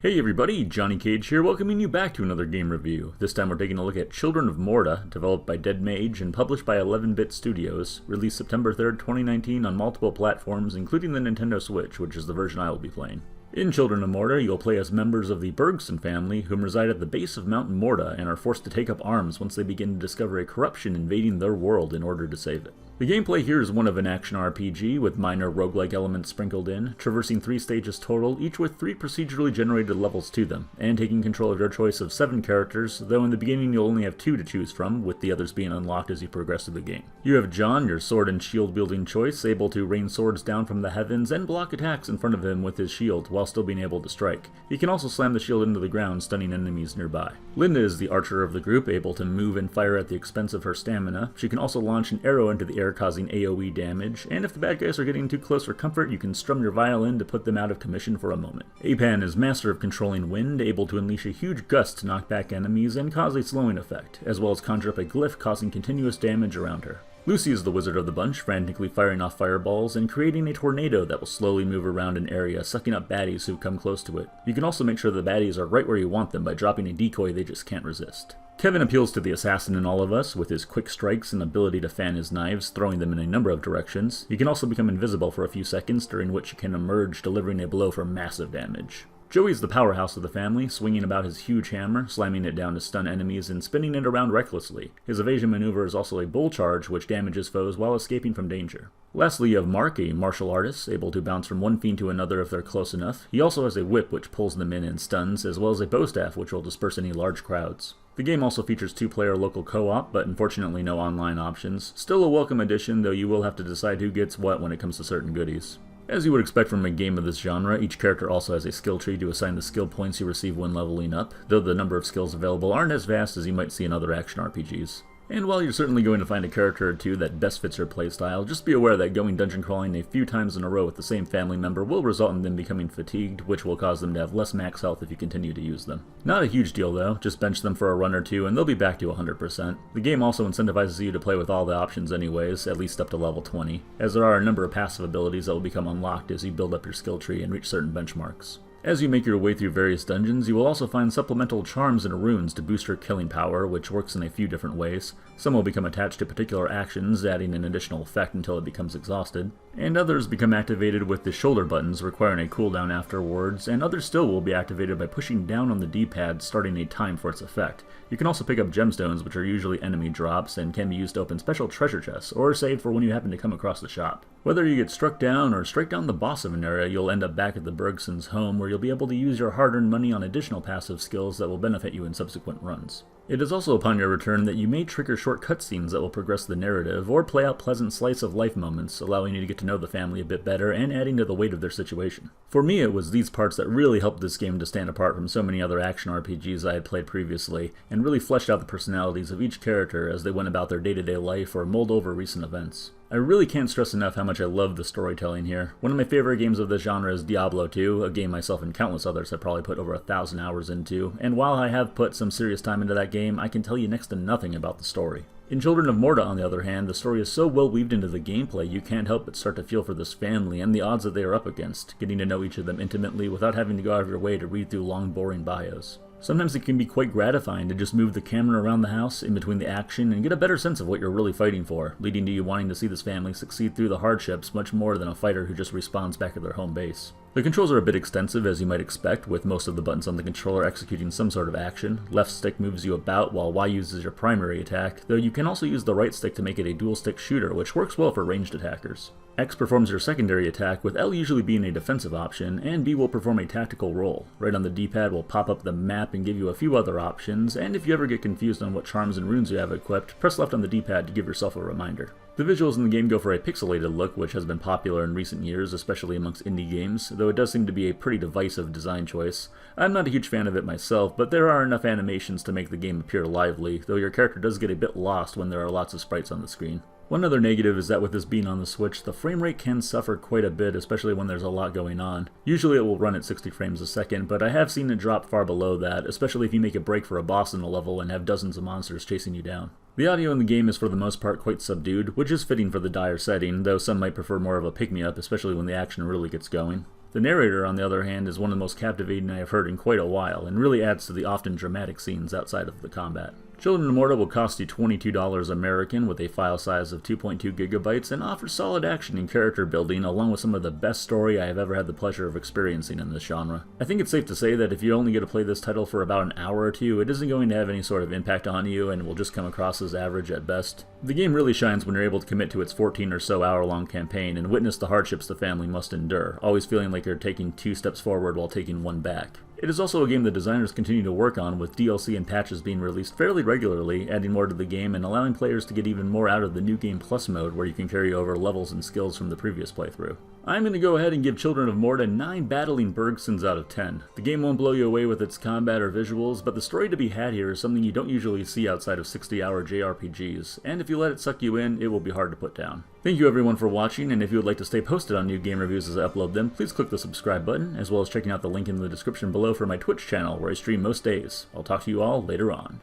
Hey everybody, Johnny Cage here, welcoming you back to another game review. This time we're taking a look at Children of Morta, developed by Dead Mage and published by 11-Bit Studios, released September 3rd, 2019 on multiple platforms, including the Nintendo Switch, which is the version I will be playing. In Children of Morta, you'll play as members of the Bergson family, whom reside at the base of Mount Morta and are forced to take up arms once they begin to discover a corruption invading their world in order to save it. The gameplay here is one of an action RPG, with minor roguelike elements sprinkled in, traversing 3 stages total, each with 3 procedurally generated levels to them, and taking control of your choice of 7 characters, though in the beginning you'll only have 2 to choose from, with the others being unlocked as you progress through the game. You have John, your sword and shield wielding choice, able to rain swords down from the heavens and block attacks in front of him with his shield, while still being able to strike. He can also slam the shield into the ground, stunning enemies nearby. Linda is the archer of the group, able to move and fire at the expense of her stamina. She can also launch an arrow into the air, causing AoE damage, and if the bad guys are getting too close for comfort, you can strum your violin to put them out of commission for a moment. Apan is master of controlling wind, able to unleash a huge gust to knock back enemies and cause a slowing effect, as well as conjure up a glyph causing continuous damage around her. Lucy is the wizard of the bunch, frantically firing off fireballs and creating a tornado that will slowly move around an area, sucking up baddies who come close to it. You can also make sure the baddies are right where you want them by dropping a decoy they just can't resist. Kevin appeals to the assassin in all of us with his quick strikes and ability to fan his knives, throwing them in a number of directions. You can also become invisible for a few seconds, during which you can emerge, delivering a blow for massive damage. Joey's the powerhouse of the family, swinging about his huge hammer, slamming it down to stun enemies and spinning it around recklessly. His evasion maneuver is also a bull charge, which damages foes while escaping from danger. Lastly, you have Mark, a martial artist, able to bounce from one fiend to another if they're close enough. He also has a whip which pulls them in and stuns, as well as a bow staff which will disperse any large crowds. The game also features 2-player local co-op, but unfortunately no online options. Still a welcome addition, though you will have to decide who gets what when it comes to certain goodies. As you would expect from a game of this genre, each character also has a skill tree to assign the skill points you receive when leveling up, though the number of skills available aren't as vast as you might see in other action RPGs. And while you're certainly going to find a character or two that best fits your playstyle, just be aware that going dungeon crawling a few times in a row with the same family member will result in them becoming fatigued, which will cause them to have less max health if you continue to use them. Not a huge deal though, just bench them for a run or two and they'll be back to 100%. The game also incentivizes you to play with all the options anyways, at least up to level 20, as there are a number of passive abilities that will become unlocked as you build up your skill tree and reach certain benchmarks. As you make your way through various dungeons, you will also find supplemental charms and runes to boost your killing power, which works in a few different ways. Some will become attached to particular actions, adding an additional effect until it becomes exhausted, and others become activated with the shoulder buttons, requiring a cooldown afterwards, and others still will be activated by pushing down on the D-pad, starting a time for its effect. You can also pick up gemstones, which are usually enemy drops, and can be used to open special treasure chests, or saved for when you happen to come across the shop. Whether you get struck down or strike down the boss of an area, you'll end up back at the Bergsons' home, where you'll be able to use your hard-earned money on additional passive skills that will benefit you in subsequent runs. It is also upon your return that you may trigger short cutscenes that will progress the narrative, or play out pleasant slice-of-life moments, allowing you to get to know the family a bit better and adding to the weight of their situation. For me, it was these parts that really helped this game to stand apart from so many other action RPGs I had played previously, and really fleshed out the personalities of each character as they went about their day-to-day life or mulled over recent events. I really can't stress enough how much I love the storytelling here. One of my favorite games of this genre is Diablo 2, a game myself and countless others have probably put over 1,000 hours into, and while I have put some serious time into that game, I can tell you next to nothing about the story. In Children of Morta, on the other hand, the story is so well weaved into the gameplay you can't help but start to feel for this family and the odds that they are up against, getting to know each of them intimately without having to go out of your way to read through long, boring bios. Sometimes it can be quite gratifying to just move the camera around the house in between the action and get a better sense of what you're really fighting for, leading to you wanting to see this family succeed through the hardships much more than a fighter who just respawns back at their home base. The controls are a bit extensive, as you might expect, with most of the buttons on the controller executing some sort of action. Left stick moves you about while Y uses your primary attack, though you can also use the right stick to make it a dual stick shooter, which works well for ranged attackers. X performs your secondary attack, with L usually being a defensive option, and B will perform a tactical role. Right on the D-pad will pop up the map and give you a few other options, and if you ever get confused on what charms and runes you have equipped, press left on the D-pad to give yourself a reminder. The visuals in the game go for a pixelated look, which has been popular in recent years, especially amongst indie games, though it does seem to be a pretty divisive design choice. I'm not a huge fan of it myself, but there are enough animations to make the game appear lively, though your character does get a bit lost when there are lots of sprites on the screen. One other negative is that with this being on the Switch, the frame rate can suffer quite a bit, especially when there's a lot going on. Usually it will run at 60 frames a second, but I have seen it drop far below that, especially if you make a break for a boss in a level and have dozens of monsters chasing you down. The audio in the game is for the most part quite subdued, which is fitting for the dire setting, though some might prefer more of a pick-me-up, especially when the action really gets going. The narrator, on the other hand, is one of the most captivating I have heard in quite a while, and really adds to the often dramatic scenes outside of the combat. Children of Morta will cost you $22 American with a file size of 2.2 gigabytes and offers solid action and character building along with some of the best story I have ever had the pleasure of experiencing in this genre. I think it's safe to say that if you only get to play this title for about an hour or two, it isn't going to have any sort of impact on you and will just come across as average at best. The game really shines when you're able to commit to its 14 or so hour long campaign and witness the hardships the family must endure, always feeling like you're taking 2 steps forward while taking 1 back. It is also a game the designers continue to work on, with DLC and patches being released fairly regularly, adding more to the game and allowing players to get even more out of the New Game Plus mode, where you can carry over levels and skills from the previous playthrough. I'm going to go ahead and give Children of Morta 9 battling Bergsons out of 10. The game won't blow you away with its combat or visuals, but the story to be had here is something you don't usually see outside of 60-hour JRPGs, and if you let it suck you in, it will be hard to put down. Thank you everyone for watching, and if you would like to stay posted on new game reviews as I upload them, please click the subscribe button, as well as checking out the link in the description below for my Twitch channel, where I stream most days. I'll talk to you all later on.